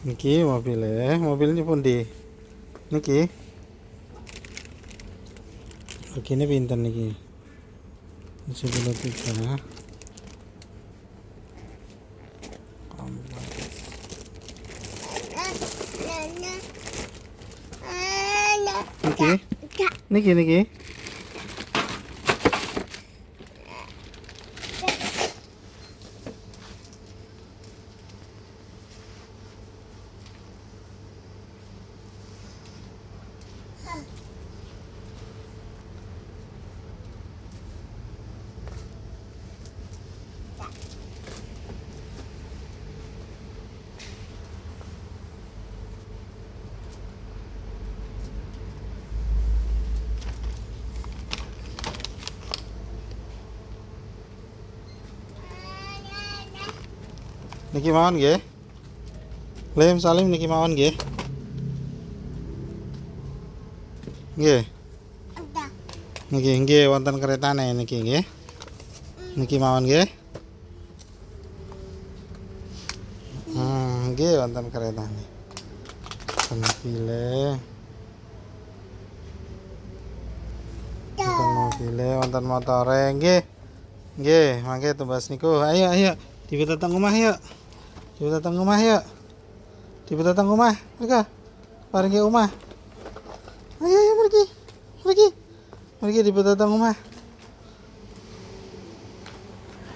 Niki mobilnya pun di niki. Begini pinter niki. Masih dulu 3. Niki. Niki mawon nggih. Lem Salim niki mawon nggih. Nggih. Nggih wonten keretane niki nggih. Niki mawon nggih. Nggih wonten keretane. Mobile. Wonten motore nggih. Nggih, mangke tumbas niku. Ayo. Dibetatang omah yuk. Dibetatang omah yuk. Dibetatang omah. Mereka. Paring ke omah. Ayo pergi. Pergi dibetatang omah.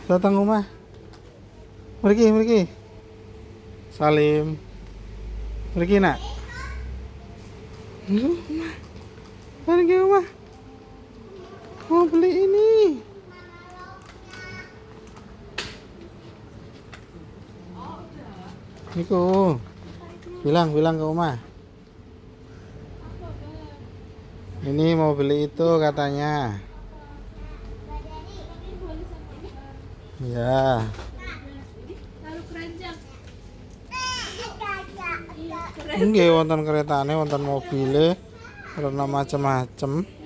Datang omah. Pergi. Salim. Pergi nak. Omah. Paring ke omah. Mau beli ini. Niku. Bilang ke omah. Ini mau beli itu katanya. Ya. Nggih wonten keretane, wonten mobile, karena macam-macam.